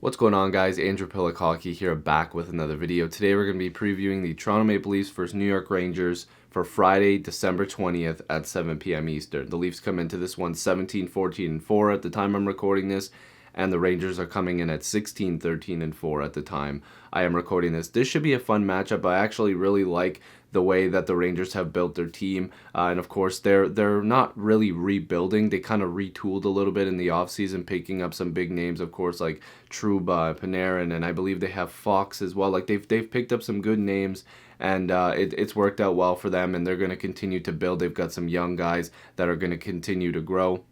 What's going on, guys? Andrew Piluk Hockey here, back with another video. Today we're going to be previewing the Toronto Maple Leafs versus New York Rangers for Friday, December 20th at 7 p.m. Eastern. The Leafs come into this one 17-14-4 at the time I'm recording this, and the Rangers are coming in at 16-13-4 at the time I am recording this. This should be a fun matchup. I actually really like the way that the Rangers have built their team, and of course they're not really rebuilding. They kind of retooled a little bit in the offseason, picking up some big names, of course, like Trouba, Panarin, and I believe they have Fox as well. Like they've picked up some good names, and it's worked out well for them, and they're going to continue to build. They've got some young guys that are going to continue to grow.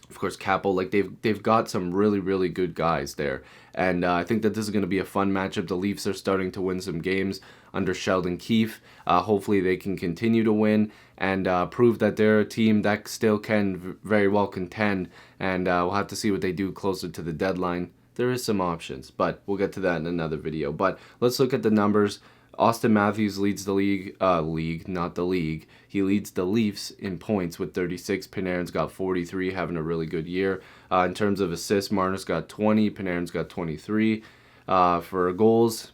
Of course, Capel, like they've got some really good guys there, and I think that this is going to be a fun matchup. The Leafs are starting to win some games under Sheldon Keefe. Hopefully, they can continue to win and prove that they're a team that still can very well contend. And we'll have to see what they do closer to the deadline. There is some options, but we'll get to that in another video. But let's look at the numbers. Austin Matthews leads the league, not the league. He leads the Leafs in points with 36. Panarin's got 43, having a really good year. In terms of assists, Marner's got 20. Panarin's got 23. For goals,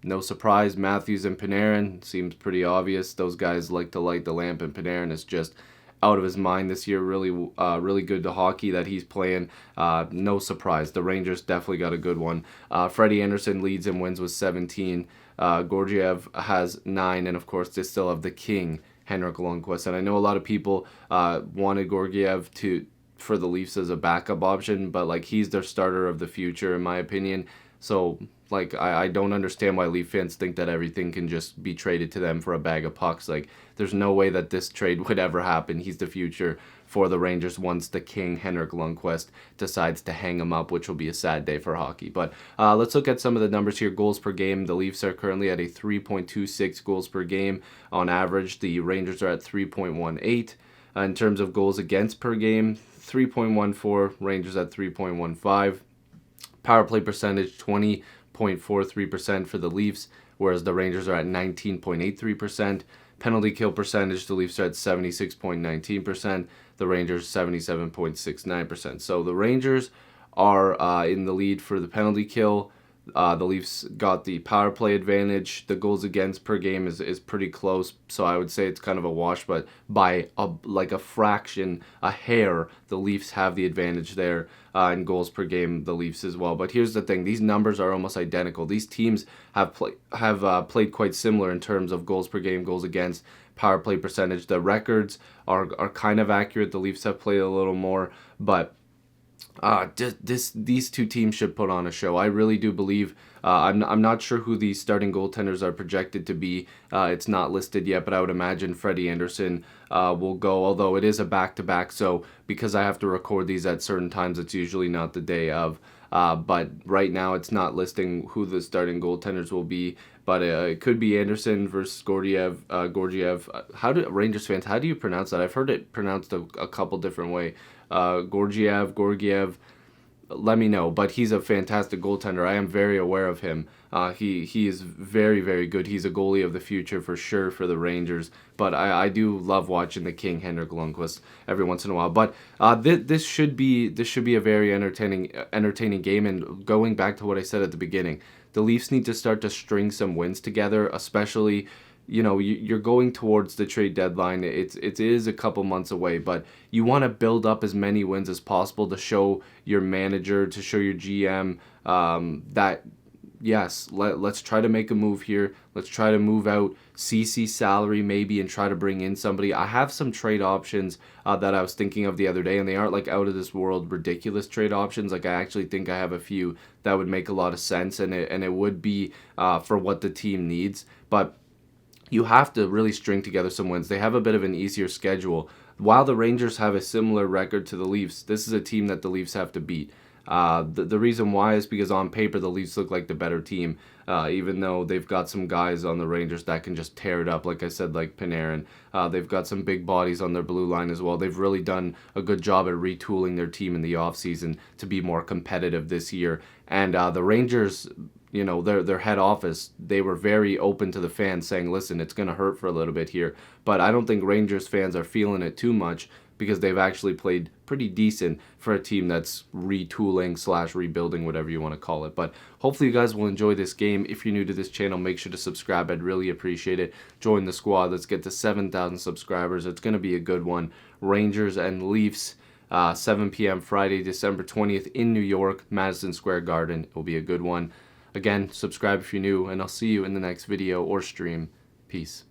no surprise, Matthews and Panarin. Seems pretty obvious. Those guys like to light the lamp, and Panarin is just out of his mind this year. Really good to hockey that he's playing. No surprise. The Rangers definitely got a good one. Freddie Anderson leads and wins with 17. Georgiev has 9, and of course they still have the king, Henrik Lundqvist. And I know a lot of people wanted Georgiev for the Leafs as a backup option, but like he's their starter of the future in my opinion. So like I don't understand why Leaf fans think that everything can just be traded to them for a bag of pucks. Like there's no way that this trade would ever happen. He's the future for the Rangers once the king, Henrik Lundqvist, decides to hang him up, which will be a sad day for hockey. But let's look at some of the numbers here. Goals per game. The Leafs are currently at a 3.26 goals per game on average. The Rangers are at 3.18. In terms of goals against per game, 3.14. Rangers at 3.15. Power play percentage, 20.43% for the Leafs, whereas the Rangers are at 19.83%. Penalty kill percentage, the Leafs are at 76.19%. The Rangers 77.69%. So the Rangers are in the lead for the penalty kill. The Leafs got the power play advantage. The goals against per game is pretty close, so I would say it's kind of a wash, but by a fraction, a hair, the Leafs have the advantage there. In goals per game, the Leafs as well. But here's the thing: these numbers are almost identical. These teams have played quite similar in terms of goals per game, goals against, power play percentage. The records are kind of accurate. The Leafs have played a little more, but these two teams should put on a show. I really do believe. I'm not sure who the starting goaltenders are projected to be. It's not listed yet, but I would imagine Freddie Anderson will go, although it is a back-to-back, so because I have to record these at certain times, it's usually not the day of. But right now it's not listing who the starting goaltenders will be, but it could be Anderson versus Georgiev. How do Rangers fans, how do you pronounce that? I've heard it pronounced a couple different ways. Georgiev, let me know. But he's a fantastic goaltender. I am very aware of him. He is very good. He's a goalie of the future for sure for the Rangers. But I do love watching the king, Henrik Lundqvist, every once in a while. But this should be a very entertaining game. And going back to what I said at the beginning, the Leafs need to start to string some wins together, especially. You know, you're going towards the trade deadline. It is a couple months away, but you want to build up as many wins as possible to show your manager, to show your GM that, yes, let's try to make a move here. Let's try to move out CC's salary maybe and try to bring in somebody. I have some trade options that I was thinking of the other day, and they aren't like out of this world ridiculous trade options. Like I actually think I have a few that would make a lot of sense, and it would be for what the team needs. But you have to really string together some wins. They have a bit of an easier schedule. While the Rangers have a similar record to the Leafs, this is a team that the Leafs have to beat. The reason why is because on paper the Leafs look like the better team, even though they've got some guys on the Rangers that can just tear it up, like I said, like Panarin. They've got some big bodies on their blue line as well. They've really done a good job at retooling their team in the offseason to be more competitive this year. And the Rangers, you know, their head office, they were very open to the fans saying, listen, it's going to hurt for a little bit here. But I don't think Rangers fans are feeling it too much because they've actually played pretty decent for a team that's retooling / rebuilding, whatever you want to call it. But hopefully you guys will enjoy this game. If you're new to this channel, make sure to subscribe. I'd really appreciate it. Join the squad. Let's get to 7,000 subscribers. It's going to be a good one. Rangers and Leafs, 7 p.m. Friday, December 20th in New York, Madison Square Garden. It will be a good one. Again, subscribe if you're new, and I'll see you in the next video or stream. Peace.